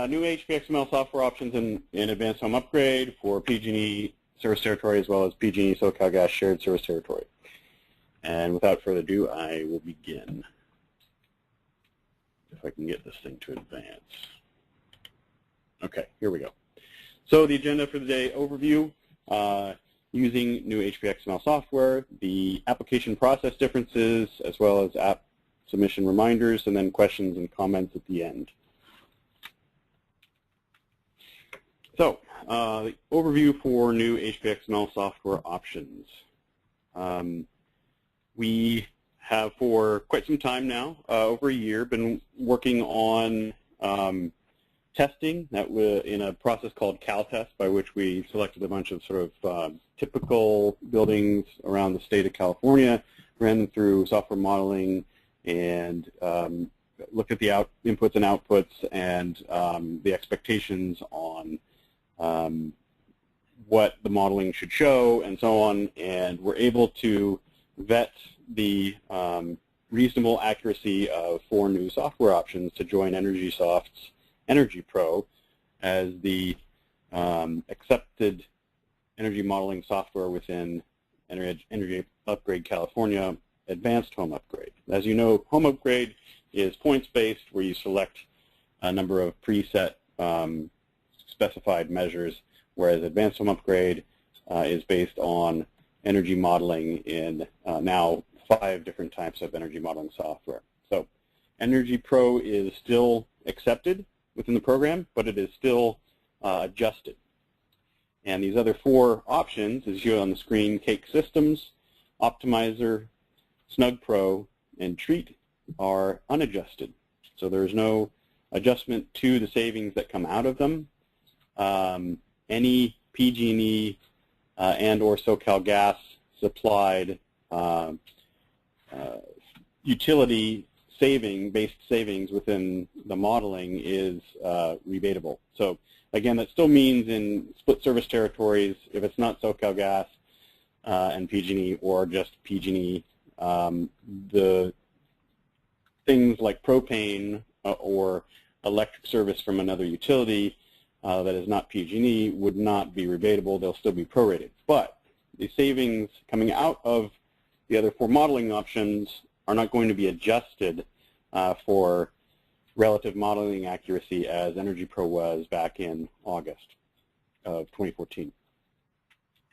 New HPXML software options in Advanced Home Upgrade for PG&E service territory as well as PG&E SoCalGas shared service territory. And without further ado, I will begin. If I can get this thing to advance. Okay, here we go. So the agenda for the day: overview, using new HPXML software, the application process differences, as well as app submission reminders, and then questions and comments at the end. So, the overview for new HPXML software options. We have for quite some time now, over a year, been working on testing that in a process called CalTest, by which we selected a bunch of sort of typical buildings around the state of California, ran them through software modeling, and looked at the inputs and outputs and the expectations on what the modeling should show and so on, and we're able to vet the reasonable accuracy of 4 new software options to join EnergySoft's Energy Pro as the accepted energy modeling software within Energy Upgrade California Advanced Home Upgrade. As you know, Home Upgrade is points-based, where you select a number of preset specified measures, whereas Advanced Home Upgrade is based on energy modeling in now 5 different types of energy modeling software. So Energy Pro is still accepted within the program, but it is still adjusted. And these other 4 options, as you see on the screen, Cake Systems, Optimizer, Snug Pro, and Treat, are unadjusted. So there's no adjustment to the savings that come out of them. Any PG&E and or SoCalGas supplied utility based savings within the modeling is rebatable. So again, that still means in split service territories, if it's not SoCalGas and PG&E or just PG&E, the things like propane or electric service from another utility that is not PG&E would not be rebatable. They'll still be prorated. But the savings coming out of the other 4 modeling options are not going to be adjusted for relative modeling accuracy as Energy Pro was back in August of 2014.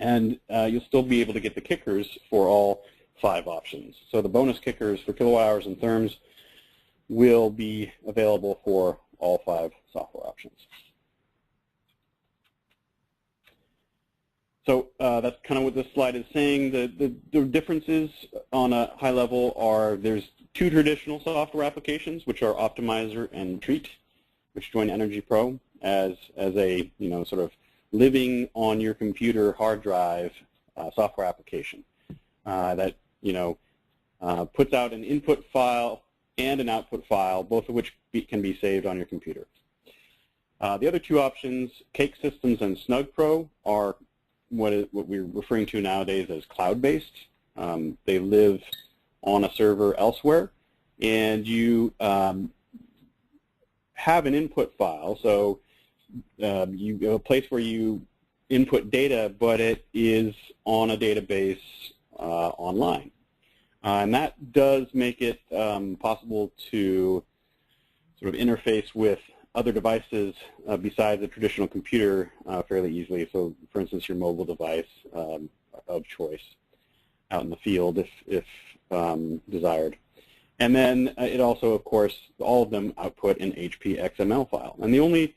And you'll still be able to get the kickers for all 5 options. So the bonus kickers for kilowatt hours and therms will be available for all 5 software options. So that's kind of what this slide is saying. The differences on a high level are there's 2 traditional software applications, which are Optimizer and Treat, which join Energy Pro as a sort of living on your computer hard drive software application that puts out an input file and an output file, both of which can be saved on your computer. The other 2 options, Cake Systems and Snug Pro, are what we're referring to nowadays as cloud-based. They live on a server elsewhere, and you have an input file. So you have a place where you input data, but it is on a database online. And that does make it possible to sort of interface with other devices besides a traditional computer fairly easily. So, for instance, your mobile device of choice out in the field if desired. And then it also, of course, all of them output an HPXML file. And the only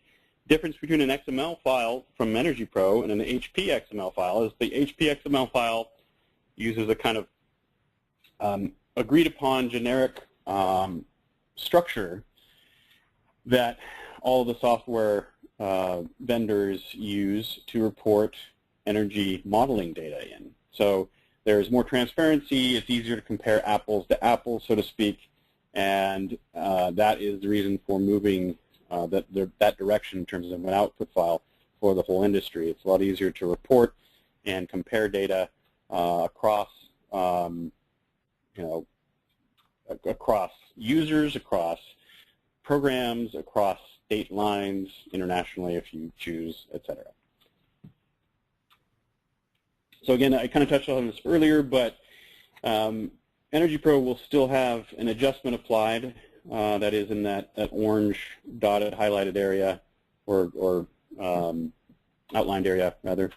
difference between an XML file from Energy Pro and an HPXML file is the HPXML file uses a kind of agreed upon generic structure that all the software vendors use to report energy modeling data in. So there's more transparency. It's easier to compare apples to apples, so to speak, and that is the reason for moving that direction in terms of an output file for the whole industry. It's a lot easier to report and compare data across across users, across programs, across state lines, internationally if you choose, etc. So again, I kind of touched on this earlier, but Energy Pro will still have an adjustment applied that is in that orange dotted highlighted area, or outlined area rather.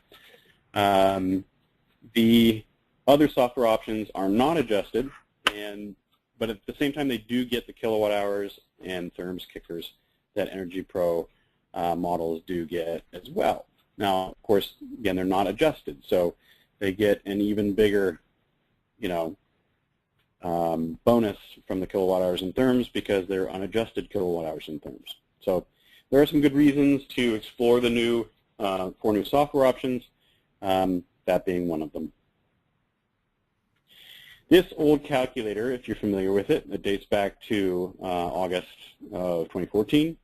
The other software options are not adjusted, but at the same time they do get the kilowatt hours and therms kickers that Energy Pro models do get as well. Now, of course, again, they're not adjusted, so they get an even bigger, bonus from the kilowatt hours and therms because they're unadjusted kilowatt hours and therms. So there are some good reasons to explore the new 4 new software options, that being one of them. This old calculator, if you're familiar with it, that dates back to August of 2014,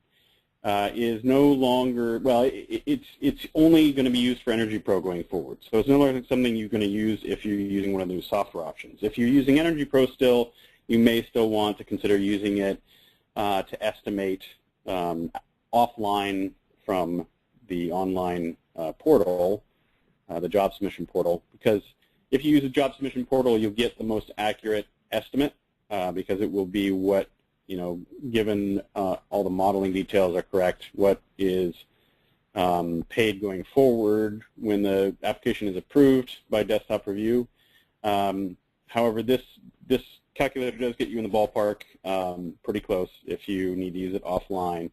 is no longer, well, it's only going to be used for Energy Pro going forward. So it's no longer something you're going to use if you're using one of the new software options. If you're using Energy Pro still, you may still want to consider using it to estimate offline from the online portal, the job submission portal, because if you use a job submission portal, you'll get the most accurate estimate because it will be what, given all the modeling details are correct, what is paid going forward when the application is approved by desktop review. However, this calculator does get you in the ballpark pretty close if you need to use it offline.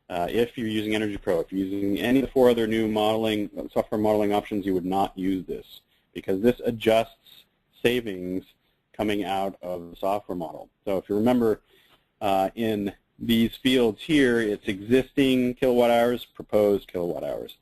If you're using Energy Pro, if you're using any of the 4 other new software modeling options, you would not use this, because this adjusts savings coming out of the software model. So if you remember, in these fields here, it's existing kilowatt hours, proposed kilowatt hours.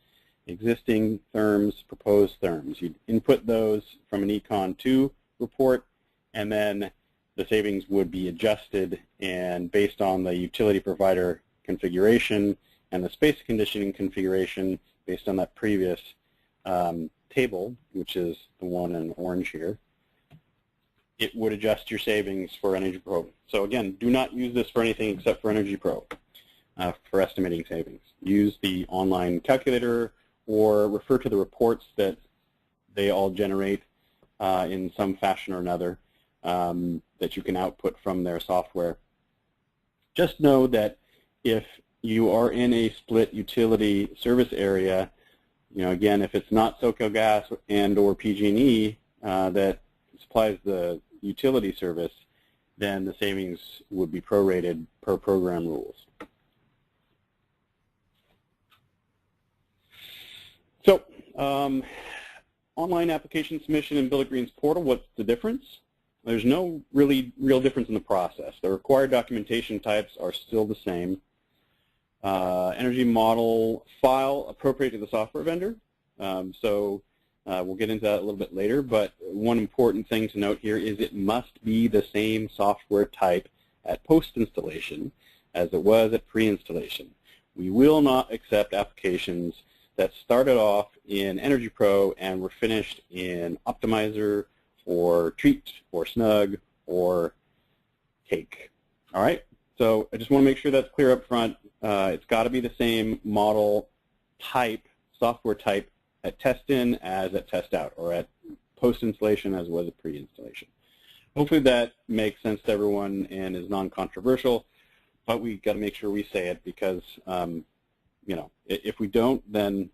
Existing therms, proposed therms. You input those from an Econ 2 report, and then the savings would be adjusted, and based on the utility provider configuration and the space conditioning configuration based on that previous table, which is the one in orange here, it would adjust your savings for Energy Pro. So again, do not use this for anything except for Energy Pro for estimating savings. Use the online calculator or refer to the reports that they all generate in some fashion or another that you can output from their software. Just know that if you are in a split utility service area, again, if it's not SoCalGas and or PG&E that supplies the utility service, then the savings would be prorated per program rules. So, online application submission and Bill of Greens portal, what's the difference? There's no real difference in the process. The required documentation types are still the same. Energy model file appropriate to the software vendor. We'll get into that a little bit later, but one important thing to note here is it must be the same software type at post-installation as it was at pre-installation. We will not accept applications that started off in Energy Pro and were finished in Optimizer or Treat or Snug or Cake. All right? So I just want to make sure that's clear up front. It's got to be the same model type, software type, at test-in as at test-out, or at post-installation as was at pre-installation. Hopefully that makes sense to everyone and is non-controversial, but we've got to make sure we say it because, if we don't, then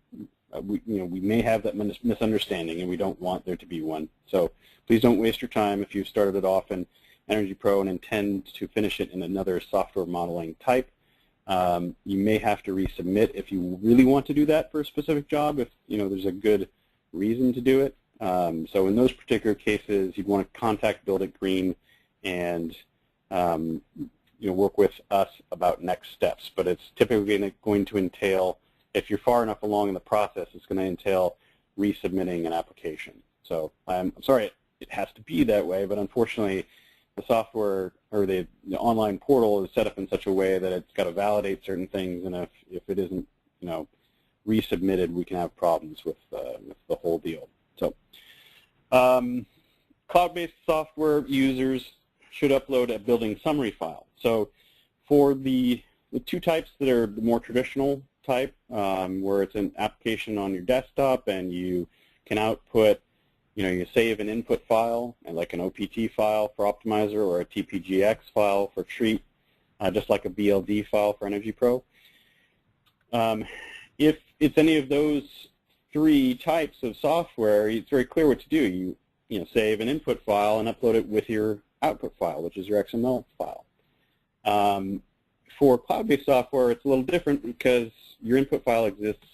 we may have that misunderstanding, and we don't want there to be one. So please don't waste your time if you've started it off in Energy Pro and intend to finish it in another software modeling type. You may have to resubmit if you really want to do that for a specific job, if there's a good reason to do it. So in those particular cases, you'd want to contact Build It Green and work with us about next steps. But it's typically going to entail, if you're far enough along in the process, it's going to entail resubmitting an application. So I'm sorry it has to be that way, but unfortunately the software or the online portal is set up in such a way that it's got to validate certain things, and if it isn't resubmitted, we can have problems with the whole deal. So cloud-based software users should upload a building summary file. So for the the two types that are the more traditional type, where it's an application on your desktop and you can output, you save an input file, and like an OPT file for Optimizer or a TPGX file for Treat, just like a BLD file for Energy Pro. If it's any of those three types of software, it's very clear what to do. You save an input file and upload it with your output file, which is your XML file. For cloud-based software, it's a little different because your input file exists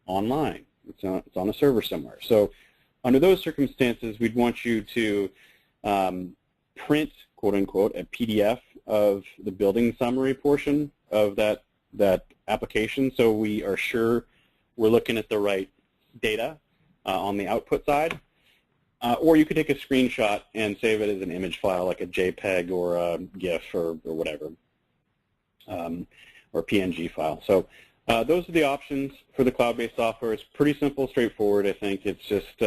online. It's on a server somewhere. So under those circumstances, we'd want you to print, quote-unquote, a PDF of the building summary portion of that application, so we are sure we're looking at the right data on the output side. Or you could take a screenshot and save it as an image file, like a JPEG or a GIF or whatever, or PNG file. So those are the options for the cloud-based software. It's pretty simple, straightforward. I think it's just,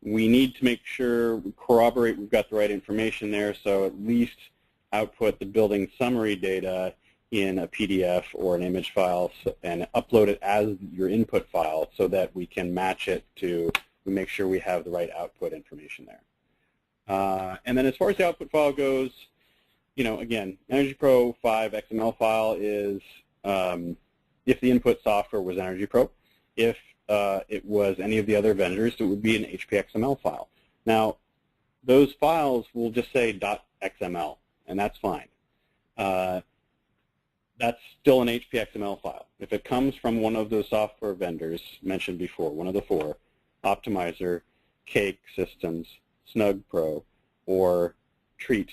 we need to make sure we corroborate we've got the right information there, so at least output the building summary data in a PDF or an image file and upload it as your input file so that we can match it to, we make sure we have the right output information there. And then as far as the output file goes, again, Energy Pro 5 XML file is if the input software was Energy Pro. If it was any of the other vendors, it would be an HPXML file. Now, those files will just say .xml, and that's fine. That's still an HPXML file. If it comes from one of those software vendors mentioned before, one of the four, Optimizer, Cake Systems, Snug Pro, or Treat,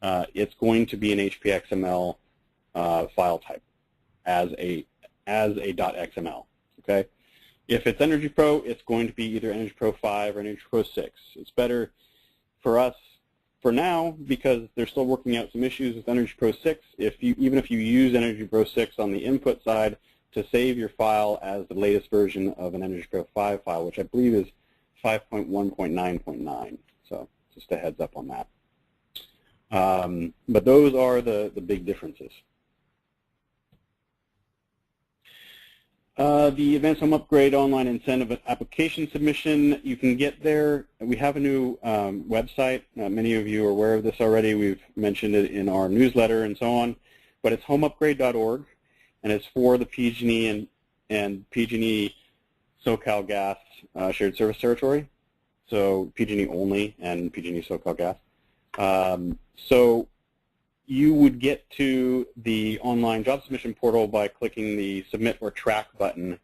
it's going to be an HPXML file type as a .xml. Okay. If it's Energy Pro, it's going to be either Energy Pro 5 or Energy Pro 6. It's better for us for now because they're still working out some issues with Energy Pro 6. Even if you use Energy Pro 6 on the input side, to save your file as the latest version of an Energy Pro 5 file, which I believe is 5.1.9.9. So just a heads up on that. But those are the big differences. The Advanced Home Upgrade Online Incentive Application Submission, you can get there. We have a new website. Many of you are aware of this already. We've mentioned it in our newsletter and so on. But it's homeupgrade.org, and it's for the PG&E and PG&E SoCalGas shared service territory. So PG&E only and PG&E SoCalGas. So you would get to the online job submission portal by clicking the Submit or Track button,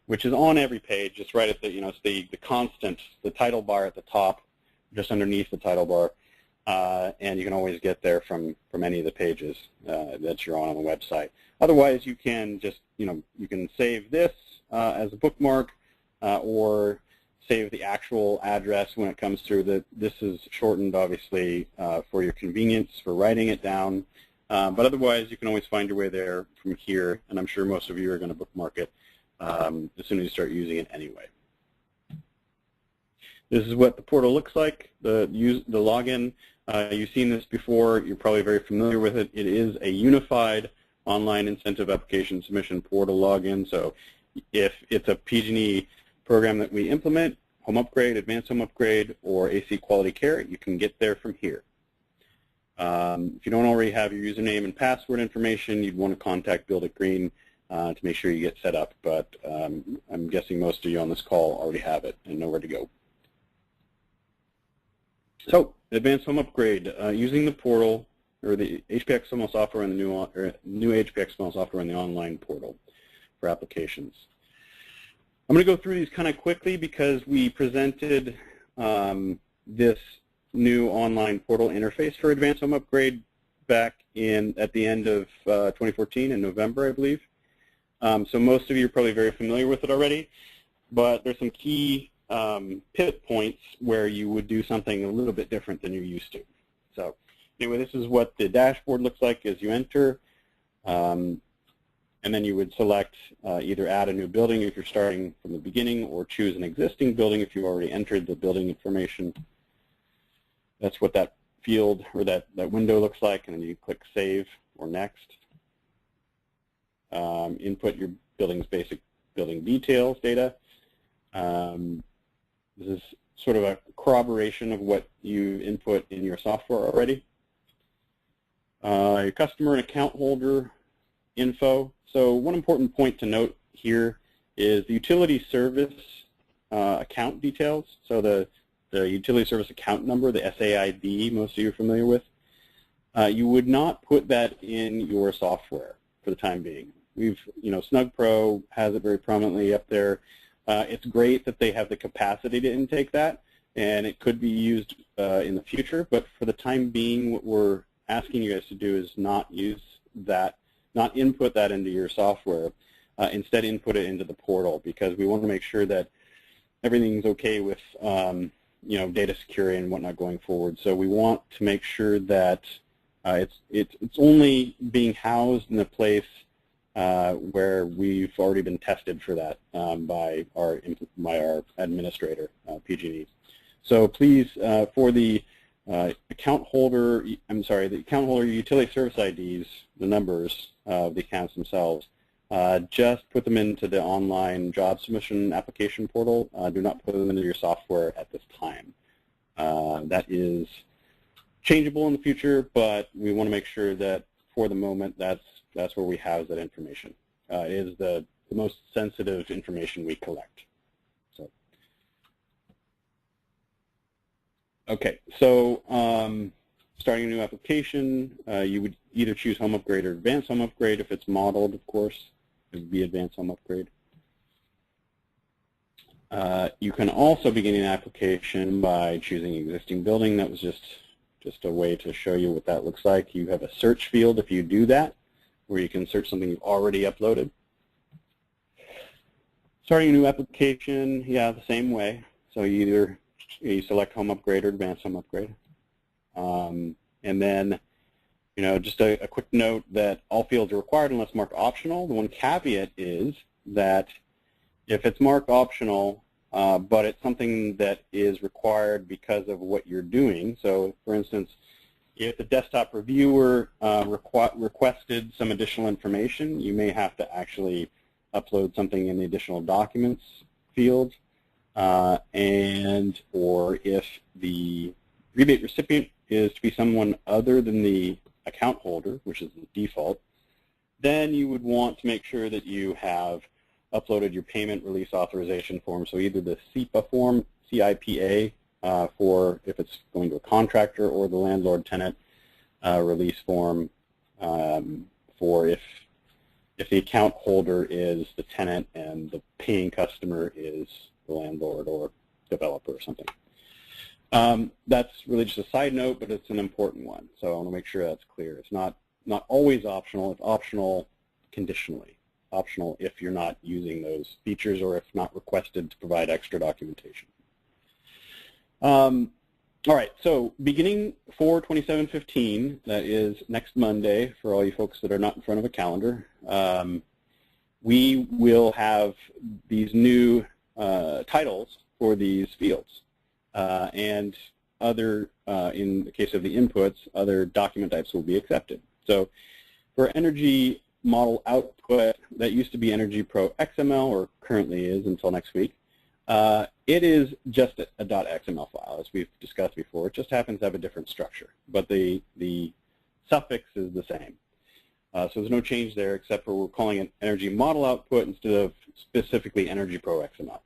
which is on every page. It's right at the, it's the constant, the title bar at the top, just underneath the title bar, and you can always get there from any of the pages that you're on the website. Otherwise, you can just, you can save this as a bookmark, or save the actual address when it comes through. This is shortened, obviously, for your convenience for writing it down. But otherwise, you can always find your way there from here, and I'm sure most of you are going to bookmark it as soon as you start using it anyway. This is what the portal looks like, the login. You've seen this before. You're probably very familiar with it. It is a unified online incentive application submission portal login. So if it's a PG&E program that we implement, Home Upgrade, Advanced Home Upgrade, or AC Quality Care, you can get there from here. If you don't already have your username and password information, you'd want to contact Build It Green to make sure you get set up. But I'm guessing most of you on this call already have it and know where to go. So, Advanced Home Upgrade, using the portal, or the HPXML software and the new HPXML software in the online portal for applications. I'm going to go through these kind of quickly because we presented this new online portal interface for Advanced Home Upgrade back at the end of 2014 in November, I believe. So most of you are probably very familiar with it already, but there's some key pivot points where you would do something a little bit different than you're used to. So anyway, this is what the dashboard looks like as you enter. And then you would select either add a new building if you're starting from the beginning, or choose an existing building if you already entered the building information. That's what that field or that window looks like, and then you click Save or Next. input your building's basic building details data. This is sort of a corroboration of what you input in your software already. Your customer and account holder info. So one important point to note here is the utility service account details. So the utility service account number, the SAID, most of you are familiar with. You would not put that in your software for the time being. Snug Pro has it very prominently up there. It's great that they have the capacity to intake that, and it could be used in the future, but for the time being, what we're asking you guys to do is not use that, not input that into your software. Instead, input it into the portal, because we want to make sure that everything's okay with data security and whatnot going forward. So we want to make sure that it's only being housed in a place where we've already been tested for that by our administrator, PG&E. So please, for the account holder utility service IDs, the numbers of the accounts themselves, just put them into the online job submission application portal. Do not put them into your software at this time. That is changeable in the future, but we want to make sure that for the moment that's where we house that information. It is the most sensitive information we collect. So, okay, so starting a new application, you would either choose Home Upgrade or Advanced Home Upgrade. If it's modeled, of course, it would be Advanced Home Upgrade. You can also begin an application by choosing existing building. That was just a way to show you what that looks like. You have a search field if you do that, where you can search something you've already uploaded. Starting a new application, yeah, the same way. So you select Home Upgrade or Advanced Home Upgrade. And then, just a quick note that all fields are required unless marked optional. The one caveat is that if it's marked optional, but it's something that is required because of what you're doing. So, for instance, if the desktop reviewer requested some additional information, you may have to actually upload something in the additional documents field, or if the rebate recipient is to be someone other than the account holder, which is the default, then you would want to make sure that you have uploaded your payment release authorization form, so either the CIPA form, CIPA, for if it's going to a contractor, or the landlord-tenant release form for if the account holder is the tenant and the paying customer is the landlord or developer or something. That's really just a side note, but it's an important one, so I want to make sure that's clear. It's not always optional. It's optional conditionally. Optional if you're not using those features or if not requested to provide extra documentation. All right, so beginning for 2715, that is next Monday for all you folks that are not in front of a calendar, we will have these new titles for these fields. And other, in the case of the inputs, other document types will be accepted. So for energy model output, that used to be Energy Pro XML, or currently is until next week. It is just a .xml file, as we've discussed before. It just happens to have a different structure, but the suffix is the same. So there's no change there, except for we're calling it Energy Model Output instead of specifically Energy Pro XML.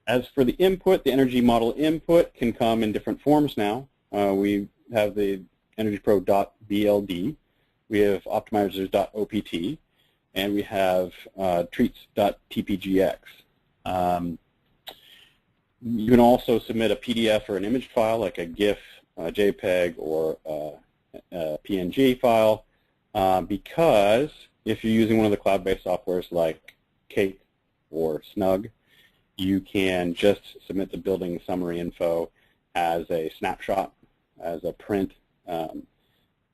As for the input, the Energy Model Input can come in different forms now. We have the Energy Pro.BLD, we have Optimizers.opt, and we have Treats.tpgx. You can also submit a PDF or an image file, like a GIF, a JPEG, or a PNG file, because if you're using one of the cloud-based softwares like Cake or Snug, you can just submit the building summary info as a snapshot, as a print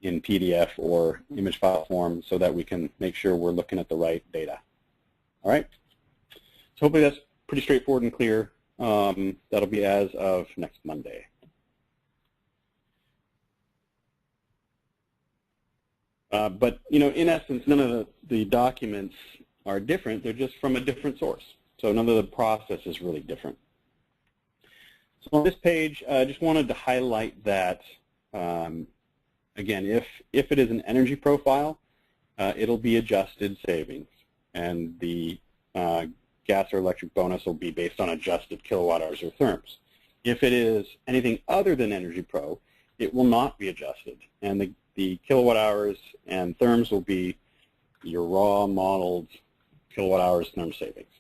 in PDF or image file form, so that we can make sure we're looking at the right data. All right? So hopefully that's pretty straightforward and clear. That'll be as of next Monday. But in essence, none of the documents are different. They're just from a different source. So none of the process is really different. So on this page, I just wanted to highlight that, again, if it is an energy profile, it'll be adjusted savings, and the gas or electric bonus will be based on adjusted kilowatt hours or therms. If it is anything other than Energy Pro, it will not be adjusted, and the kilowatt hours and therms will be your raw modeled kilowatt hours therm savings,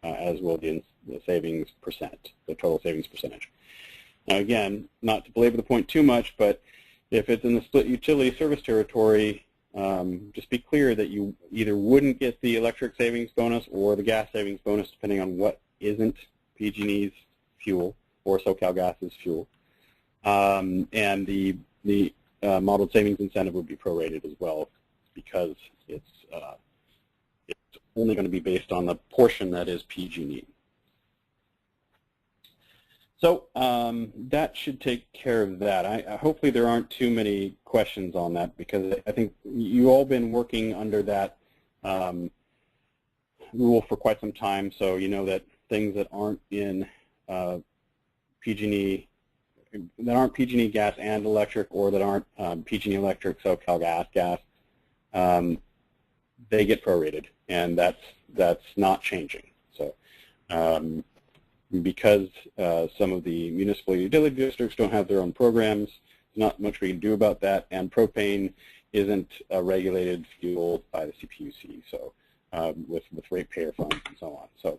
as will the savings percent, the total savings percentage. Now again, not to belabor the point too much, but if it's in the split utility service territory, just be clear that you either wouldn't get the electric savings bonus or the gas savings bonus, depending on what isn't PG&E's fuel or SoCalGas's fuel. And the modeled savings incentive would be prorated as well, because it's only going to be based on the portion that is PG&E. So that should take care of that. Hopefully there aren't too many questions on that, because I think you've all been working under that rule for quite some time, so you know that things that aren't in PG&E, that aren't PG&E gas and electric, or that aren't PG&E electric, SoCalGas gas, they get prorated, and that's not changing. So because some of the municipal utility districts don't have their own programs, there's not much we can do about that, and propane isn't a regulated fuel by the CPUC, so with ratepayer funds and so on. So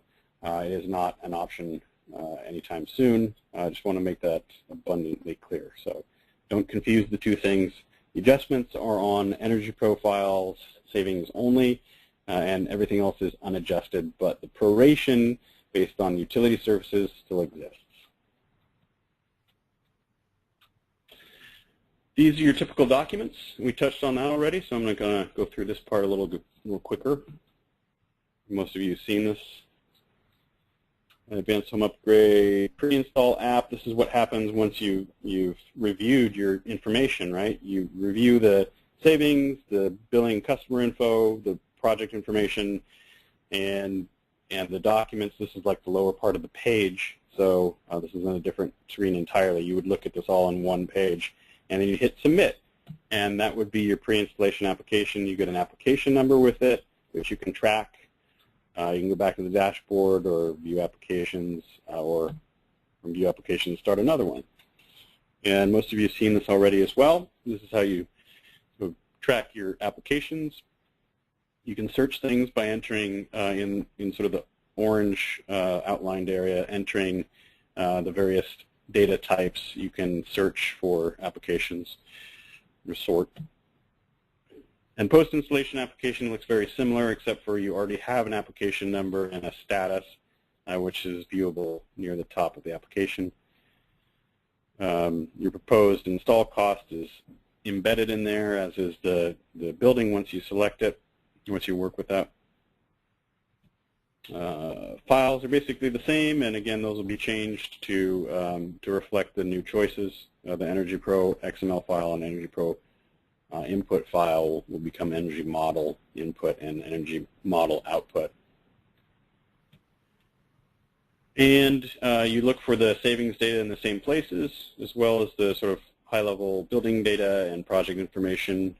it is not an option anytime soon. I just want to make that abundantly clear. So don't confuse the two things. The adjustments are on energy profiles, savings only, and everything else is unadjusted, but the proration based on utility services still exists. These are your typical documents. We touched on that already, so I'm going to go through this part a little quicker. Most of you have seen this. Advanced Home Upgrade pre-install app. This is what happens once you've reviewed your information, right? You review the savings, the billing customer info, the project information, and the documents. This is like the lower part of the page. So this is on a different screen entirely. You would look at this all on one page, and then you hit submit, and that would be your pre-installation application. You get an application number with it, which you can track. You can go back to the dashboard or view applications, or from view applications start another one. And most of you have seen this already as well. This is how you track your applications. You can search things by entering in sort of the orange outlined area, entering the various data types. You can search for applications or sort. And post-installation application looks very similar, except for you already have an application number and a status, which is viewable near the top of the application. Your proposed install cost is embedded in there, as is the building once you select it, once you work with that. Files are basically the same, and again, those will be changed to reflect the new choices. The Energy Pro XML file and Energy Pro input file will become Energy Model input and Energy Model output. And you look for the savings data in the same places, as well as the sort of high-level building data and project information,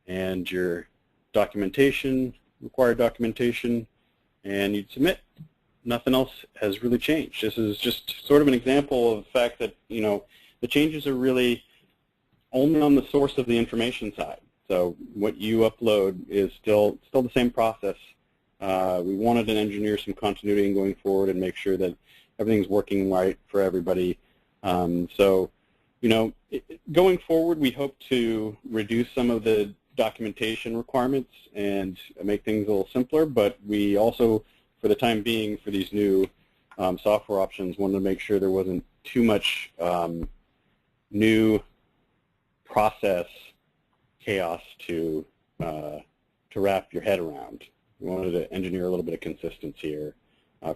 and your documentation, required documentation, and you'd submit. Nothing else has really changed. This is just sort of an example of the fact that, you know, the changes are really only on the source of the information side. So what you upload is still the same process. We wanted to engineer some continuity going forward and make sure that everything's working right for everybody. So, you know, going forward, we hope to reduce some of the documentation requirements and make things a little simpler, but we also, for the time being, for these new software options, wanted to make sure there wasn't too much new process chaos to wrap your head around. We wanted to engineer a little bit of consistency here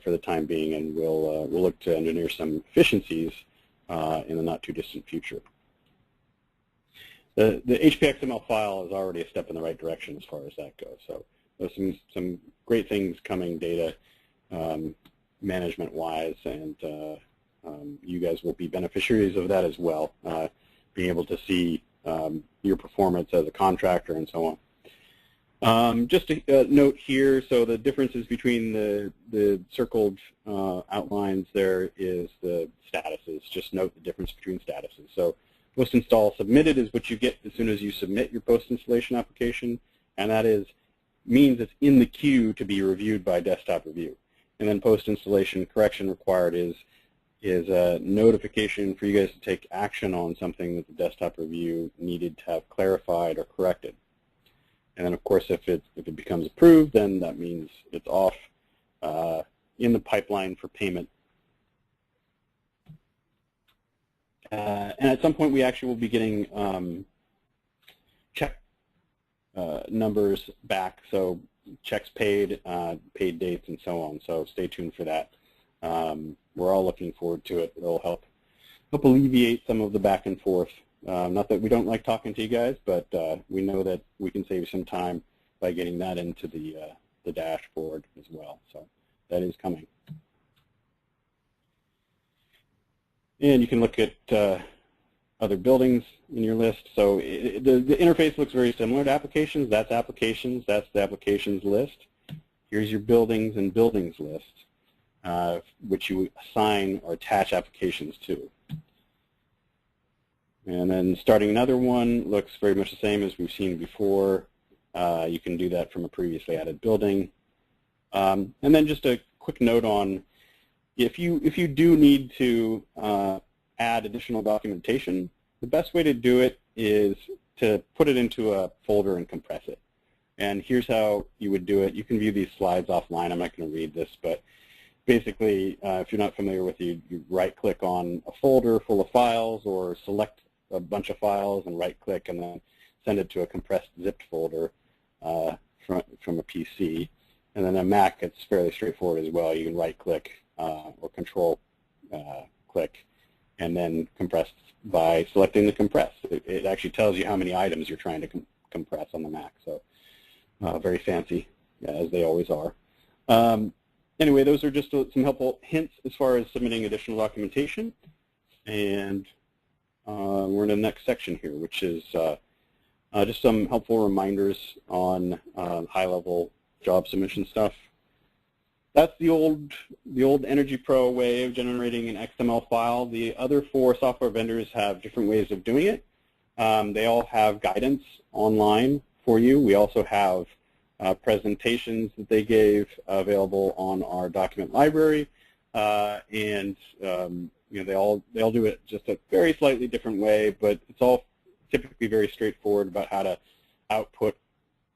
for the time being, and we'll look to engineer some efficiencies in the not too distant future. the HPXML file is already a step in the right direction as far as that goes. So there's some great things coming data management-wise, and you guys will be beneficiaries of that as well, being able to see your performance as a contractor and so on. Just a note here, so the differences between the circled outlines there is the statuses. Just note the difference between statuses. So post-install submitted is what you get as soon as you submit your post-installation application, and that means it's in the queue to be reviewed by desktop review. And then post-installation correction required is a notification for you guys to take action on something that the desktop review needed to have clarified or corrected. And then, of course, if it becomes approved, then that means it's off in the pipeline for payment. And at some point, we actually will be getting check numbers back, so checks paid, paid dates, and so on. So stay tuned for that. We're all looking forward to it. It'll help alleviate some of the back and forth. Not that we don't like talking to you guys, but we know that we can save some time by getting that into the dashboard as well. So that is coming. And you can look at other buildings in your list. So the interface looks very similar to applications. That's applications. That's the applications list. Here's your buildings and buildings list, which you assign or attach applications to. And then starting another one looks very much the same as we've seen before. You can do that from a previously added building. And then just a quick note on if you do need to add additional documentation, the best way to do it is to put it into a folder and compress it. And here's how you would do it. You can view these slides offline. I'm not going to read this, but basically, if you're not familiar with it, you right-click on a folder full of files or select a bunch of files and right-click and then send it to a compressed zipped folder from a PC. And then a Mac, it's fairly straightforward as well. You can right-click or control-click and then compress by selecting the compress. It actually tells you how many items you're trying to compress on the Mac. So very fancy, as they always are. Anyway, those are just some helpful hints as far as submitting additional documentation. And we're in the next section here, which is just some helpful reminders on high-level job submission stuff. That's the old Energy Pro way of generating an XML file. The other 4 software vendors have different ways of doing it. They all have guidance online for you. We also have presentations that they gave available on our document library, and you know, they all do it just a very slightly different way, but it's all typically very straightforward about how to output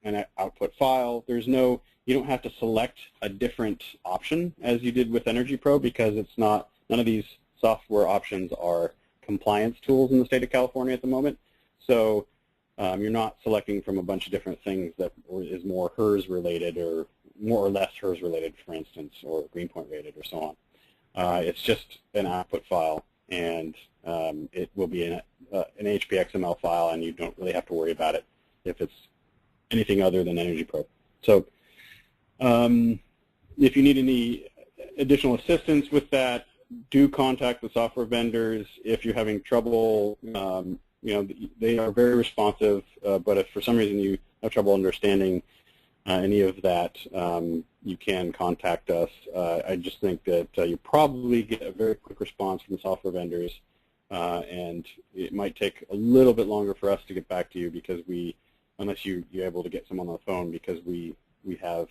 an output file. You don't have to select a different option as you did with Energy Pro, because it's none of these software options are compliance tools in the state of California at the moment. So you're not selecting from a bunch of different things that is more HERS related or more or less HERS related, for instance, or Greenpoint rated or so on. It's just an output file, and it will be an HPXML file, and you don't really have to worry about it if it's anything other than Energy Pro. So if you need any additional assistance with that, do contact the software vendors. If you're having trouble, you know, they are very responsive, but if for some reason you have trouble understanding any of that, you can contact us. I just think that you probably get a very quick response from the software vendors, and it might take a little bit longer for us to get back to you, because unless you're able to get someone on the phone, because we have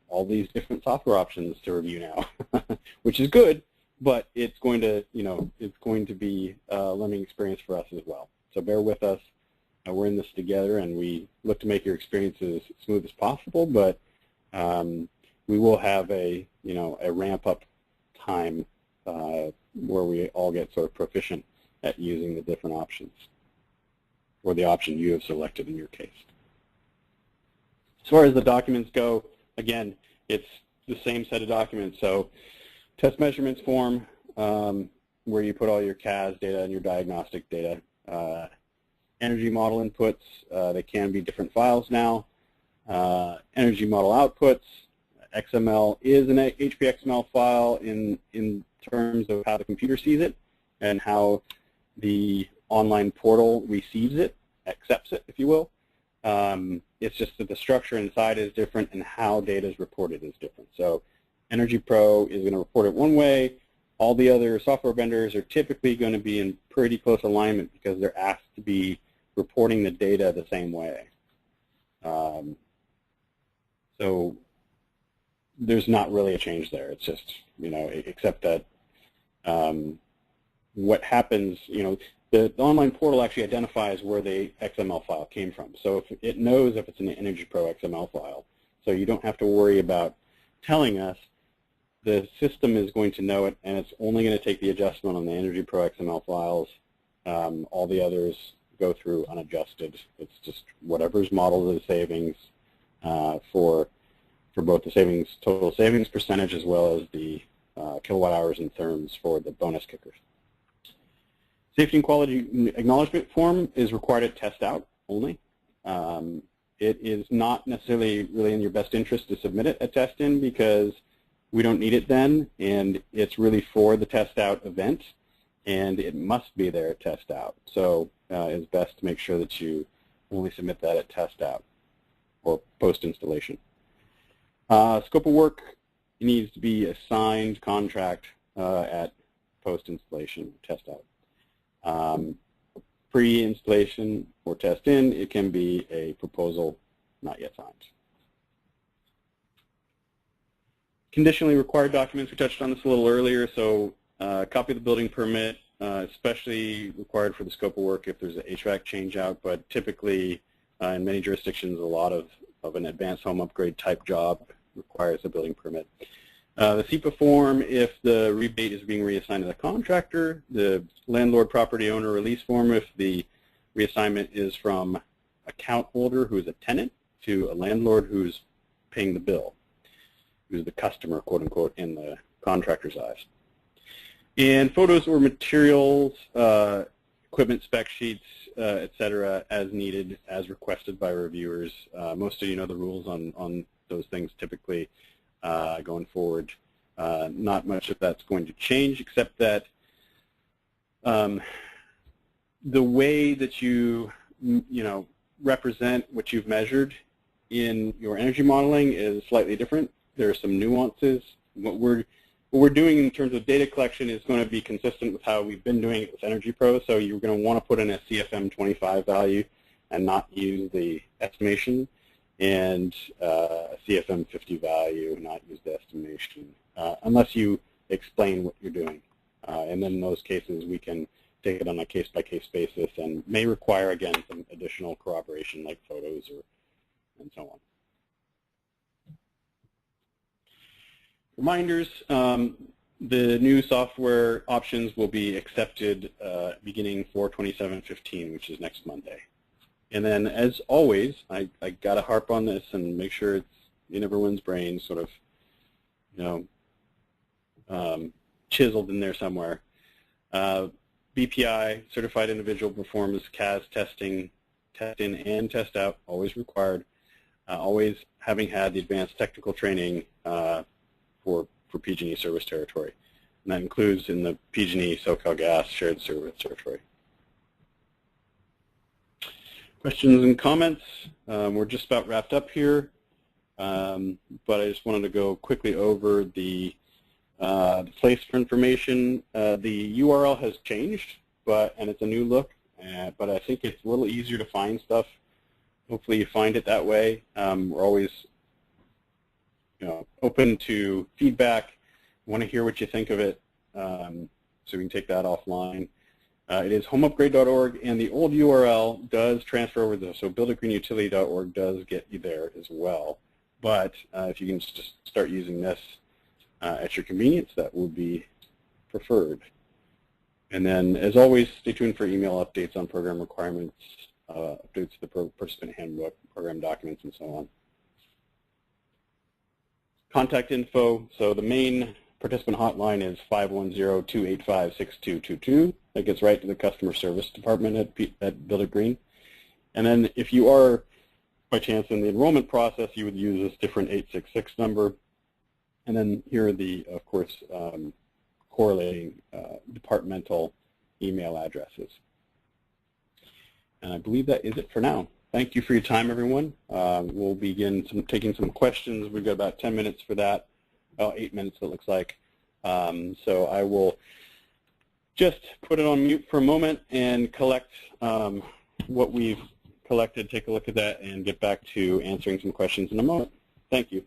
all these different software options to review now, which is good, but it's going to, you know, it's going to be a learning experience for us as well. So bear with us. We're in this together, and we look to make your experience as smooth as possible, but we will have a ramp-up time where we all get sort of proficient at using the different options, or the option you have selected in your case. As far as the documents go, again, it's the same set of documents. So test measurements form, where you put all your CAS data and your diagnostic data. energy model inputs. They can be different files now. Energy model outputs. XML is an HPXML file in terms of how the computer sees it and how the online portal receives it, accepts it, if you will. It's just that the structure inside is different and how data is reported is different. So Energy Pro is going to report it one way. All the other software vendors are typically going to be in pretty close alignment because they're asked to be reporting the data the same way. So there's not really a change there. It's just, except that what happens, the online portal actually identifies where the XML file came from. So if it knows if it's an Energy Pro XML file. So you don't have to worry about telling us. The system is going to know it, and it's only going to take the adjustment on the Energy Pro XML files. All the others go through unadjusted. It's just whatever's modeled as savings for both the total savings percentage as well as the kilowatt hours and therms for the bonus kickers. Safety and quality acknowledgement form is required at test out only. It is not necessarily really in your best interest to submit it at test in because we don't need it then, and it's really for the test out event, and it must be there at test out. So it's best to make sure that you only submit that at test out or post installation. Scope of work needs to be a signed contract at post installation test out. Pre-installation or test in, it can be a proposal not yet signed. Conditionally required documents, we touched on this a little earlier, so a copy of the building permit, especially required for the scope of work if there's an HVAC change out, but typically in many jurisdictions a lot of an advanced home upgrade type job requires a building permit. The SEPA form if the rebate is being reassigned to the contractor, the landlord property owner release form if the reassignment is from account holder who is a tenant to a landlord who's paying the bill, who's the customer, quote unquote, in the contractor's eyes. And photos or materials, equipment spec sheets, et cetera, as needed, as requested by reviewers. Most of you know the rules on those things typically going forward. Not much of that's going to change except that the way that you represent what you've measured in your energy modeling is slightly different. There are some nuances. What we're doing in terms of data collection is going to be consistent with how we've been doing it with Energy Pro. So you're going to want to put in a CFM 25 value and not use the estimation, and a CFM 50 value and not use the estimation, unless you explain what you're doing. And then in those cases, we can take it on a case-by-case basis and may require, again, some additional corroboration like photos and so on. Reminders, the new software options will be accepted beginning 4/27/15, which is next Monday. And then, as always, I got to harp on this and make sure it's in everyone's brain, sort of, chiseled in there somewhere. BPI, Certified Individual Performs CAS testing, test in and test out, always required. Always having had the advanced technical training for PG&E service territory. And that includes in the PG&E SoCalGas shared service territory. Questions and comments? We're just about wrapped up here, but I just wanted to go quickly over the place for information. The URL has changed, and it's a new look, but I think it's a little easier to find stuff. Hopefully you find it that way. We're always open to feedback. Want to hear what you think of it, so we can take that offline. It is homeupgrade.org, and the old URL does transfer over there, so buildagreenutility.org does get you there as well. But if you can just start using this at your convenience, that would be preferred. And then, as always, stay tuned for email updates on program requirements, updates to the participant handbook, program documents, and so on. Contact info, so the main participant hotline is 510-285-6222. That gets right to the customer service department at Build It Green. And then if you are, by chance, in the enrollment process, you would use this different 866 number. And then here are the, of course, correlating departmental email addresses. And I believe that is it for now. Thank you for your time, everyone. We'll begin taking some questions. We've got about 10 minutes for that, about 8 minutes it looks like. So I will just put it on mute for a moment and collect what we've collected, take a look at that, and get back to answering some questions in a moment. Thank you.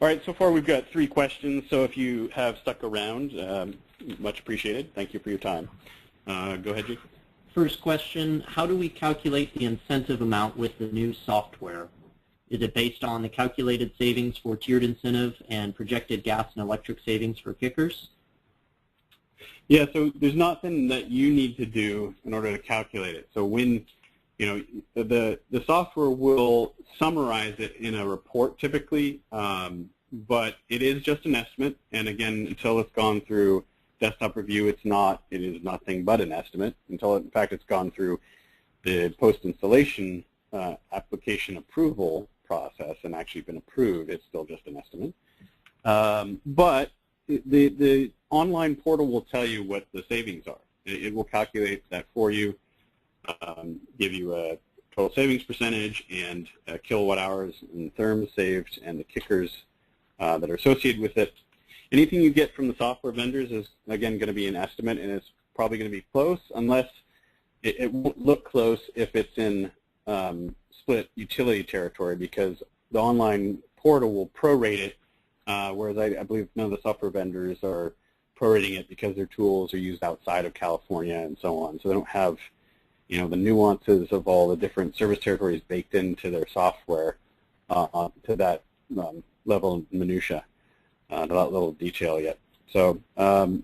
All right, so far we've got 3 questions, so if you have stuck around, much appreciated. Thank you for your time. Go ahead, Jake. First question, how do we calculate the incentive amount with the new software? Is it based on the calculated savings for tiered incentive and projected gas and electric savings for kickers? Yeah, so there's nothing that you need to do in order to calculate it. So when, the software will summarize it in a report typically, but it is just an estimate. And again, until it's gone through desktop review, it is nothing but an estimate. Until, in fact, it's gone through the post-installation application approval process and actually been approved, it's still just an estimate. But the online portal will tell you what the savings are. It will calculate that for you, give you a total savings percentage and kilowatt hours and therms saved and the kickers that are associated with it. Anything you get from the software vendors is, again, going to be an estimate, and it's probably going to be close, unless it won't look close if it's in split utility territory, because the online portal will prorate it, whereas I believe none of the software vendors are prorating it because their tools are used outside of California and so on. So they don't have, the nuances of all the different service territories baked into their software to that level of minutia, to that level of detail yet. So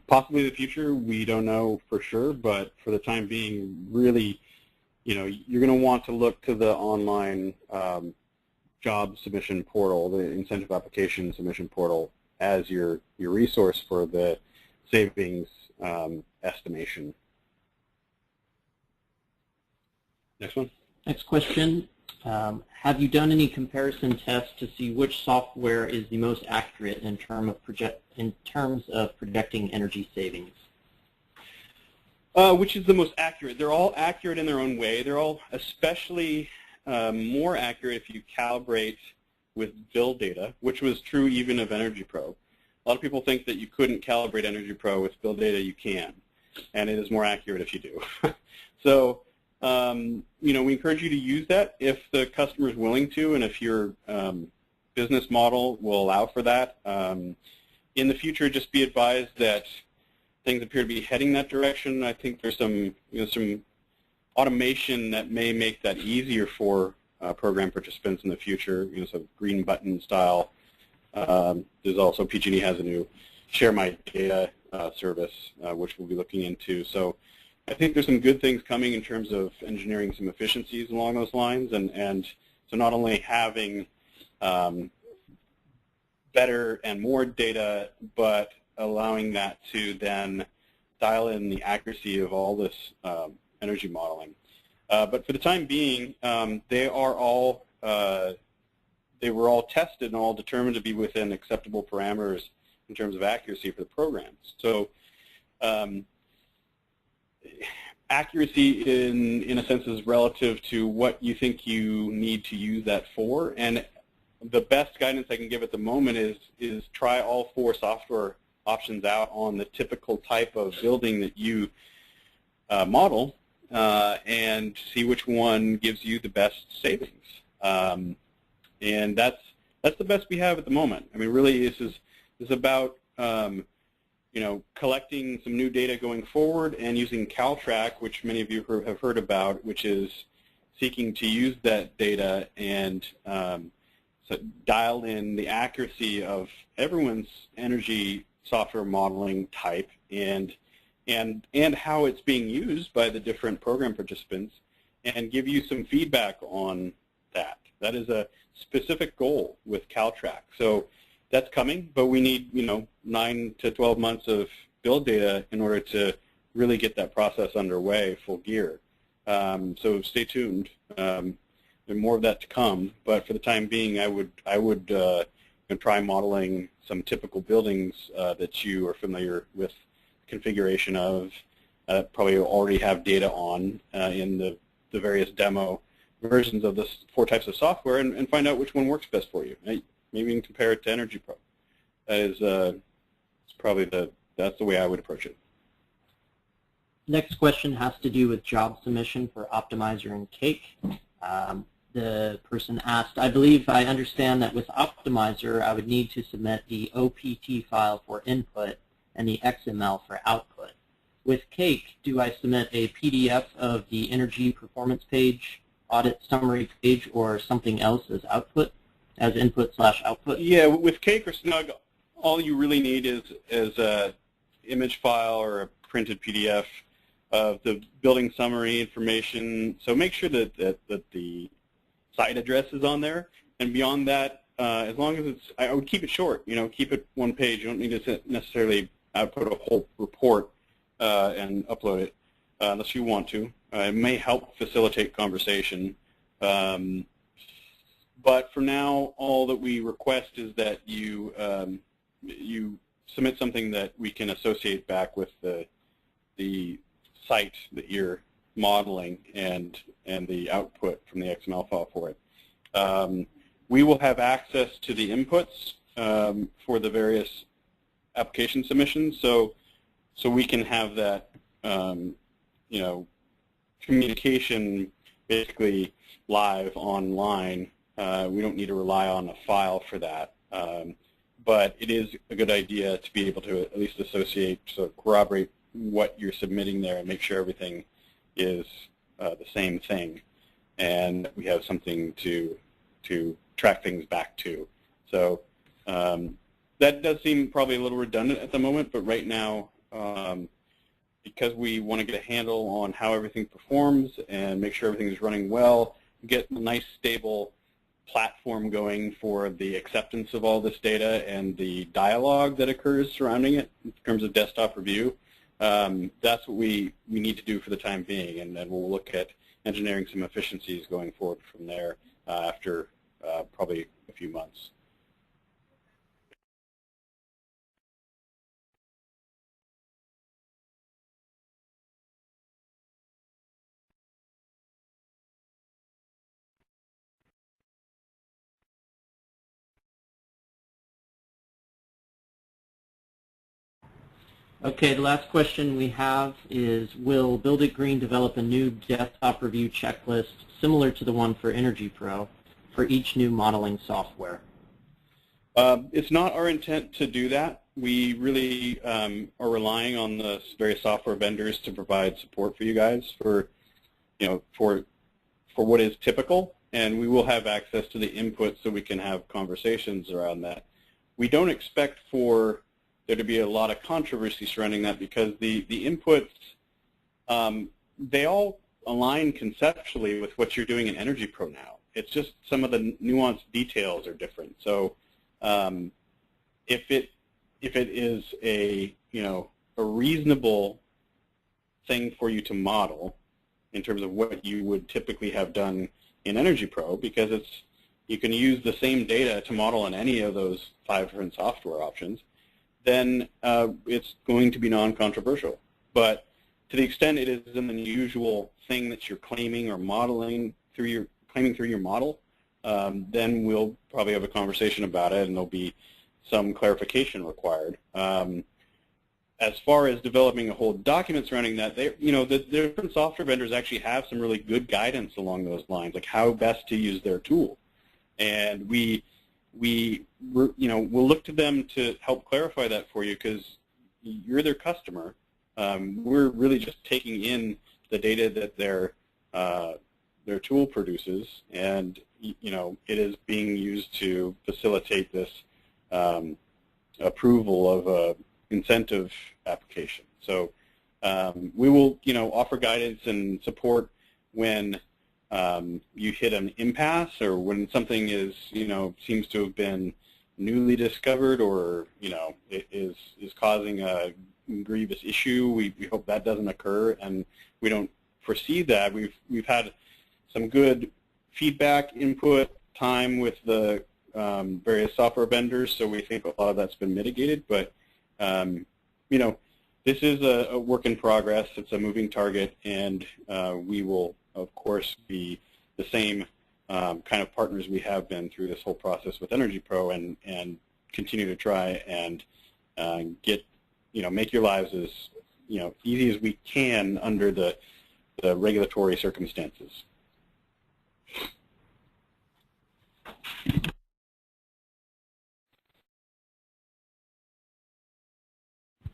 possibly in the future, we don't know for sure, but for the time being, really, you're going to want to look to the online job submission portal, the incentive application submission portal, as your resource for the savings estimation. Next one. Next question. Have you done any comparison tests to see which software is the most accurate in terms of projecting energy savings? Which is the most accurate? They're all accurate in their own way. They're all especially more accurate if you calibrate with bill data, which was true even of Energy Pro. A lot of people think that you couldn't calibrate Energy Pro with bill data. You can, and it is more accurate if you do. So, we encourage you to use that if the customer is willing to, and if your business model will allow for that. In the future, just be advised that things appear to be heading that direction. I think there's some, some automation that may make that easier for program participants in the future. So green button style. There's also PG&E has a new Share My Data service, which we'll be looking into. So I think there's some good things coming in terms of engineering some efficiencies along those lines, and so not only having better and more data, but allowing that to then dial in the accuracy of all this energy modeling. But for the time being, they were all tested and all determined to be within acceptable parameters in terms of accuracy for the programs. So accuracy in a sense is relative to what you think you need to use that for, and the best guidance I can give at the moment is try all 4 software options out on the typical type of building that you model, and see which one gives you the best savings. And that's the best we have at the moment. I mean, really, this is about collecting some new data going forward and using Caltrack, which many of you have heard about, which is seeking to use that data and so dial in the accuracy of everyone's energy software modeling type and how it's being used by the different program participants, and give you some feedback on that. That is a specific goal with Caltrack. So that's coming, but we need 9 to 12 months of build data in order to really get that process underway full gear. So stay tuned. There's more of that to come, but for the time being, I would try modeling some typical buildings that you are familiar with configuration of, probably already have data on in the various demo versions of the 4 types of software, and find out which one works best for you. Maybe you can compare it to Energy Pro. That is it's probably that's the way I would approach it. Next question has to do with job submission for Optimizer and Cake. The person asked, I believe I understand that with Optimizer, I would need to submit the OPT file for input and the XML for output. With Cake, do I submit a PDF of the energy performance page, audit summary page, or something else as output, as input/output? Yeah, with Cake or Snug, all you really need is a image file or a printed PDF of the building summary information. So make sure that the site address is on there, and beyond that, as long as it's, I would keep it short. Keep it 1 page. You don't need to necessarily output a whole report and upload it unless you want to. It may help facilitate conversation. But for now, all that we request is that you submit something that we can associate back with the site that you're modeling and the output from the XML file for it. We will have access to the inputs for the various application submissions, so we can have that communication basically live online. We don't need to rely on a file for that, but it is a good idea to be able to at least associate, so corroborate what you're submitting there and make sure everything is the same thing, and we have something to track things back to. So that does seem probably a little redundant at the moment, but right now, because we want to get a handle on how everything performs and make sure everything is running well, get a nice stable platform going for the acceptance of all this data and the dialogue that occurs surrounding it in terms of desktop review. That's what we need to do for the time being, and then we'll look at engineering some efficiencies going forward from there after probably a few months. Okay, the last question we have is, will Build It Green develop a new desktop review checklist similar to the one for Energy Pro for each new modeling software? It's not our intent to do that. We really are relying on the various software vendors to provide support for you guys for what is typical, and we will have access to the input so we can have conversations around that. We don't expect for there to be a lot of controversy surrounding that because the inputs, they all align conceptually with what you're doing in Energy Pro now. It's just some of the nuanced details are different. So if it is a reasonable thing for you to model in terms of what you would typically have done in Energy Pro, because you can use the same data to model in any of those 5 different software options, then it's going to be non-controversial. But to the extent it is an unusual thing that you're claiming or modeling through your model, then we'll probably have a conversation about it, and there'll be some clarification required. As far as developing a whole document surrounding that, the different software vendors actually have some really good guidance along those lines, like how best to use their tool, and we'll look to them to help clarify that for you, because you're their customer. We're really just taking in the data that their tool produces, and it is being used to facilitate this approval of a incentive application. So we will, offer guidance and support when you hit an impasse, or when something is, seems to have been newly discovered, or it is causing a grievous issue. We hope that doesn't occur, and we don't foresee that. We've had some good feedback, input, time with the various software vendors, so we think a lot of that's been mitigated. But this is a work in progress. It's a moving target, and we will, of course, be the same kind of partners we have been through this whole process with Energy Pro, and continue to try and get, make your lives as easy as we can under the regulatory circumstances.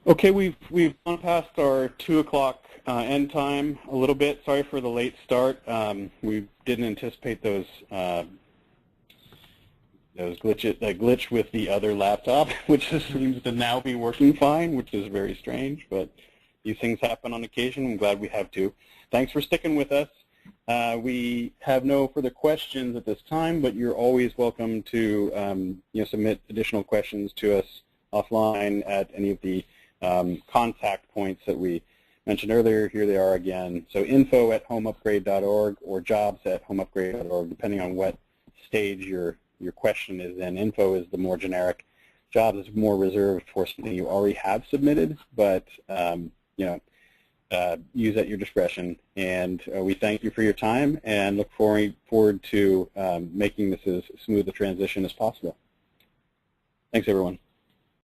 Okay, we've gone past our 2 o'clock end time a little bit. Sorry for the late start. We didn't anticipate those glitches, that glitch with the other laptop, which seems to now be working fine, which is very strange. But these things happen on occasion. I'm glad we have two. Thanks for sticking with us. We have no further questions at this time, but you're always welcome to submit additional questions to us offline at any of the contact points that we mentioned earlier. Here they are again. So info@homeupgrade.org or jobs@homeupgrade.org, depending on what stage your question is in. Info is the more generic. Jobs is more reserved for something you already have submitted, but use at your discretion. And we thank you for your time and look forward to making this as smooth a transition as possible. Thanks, everyone.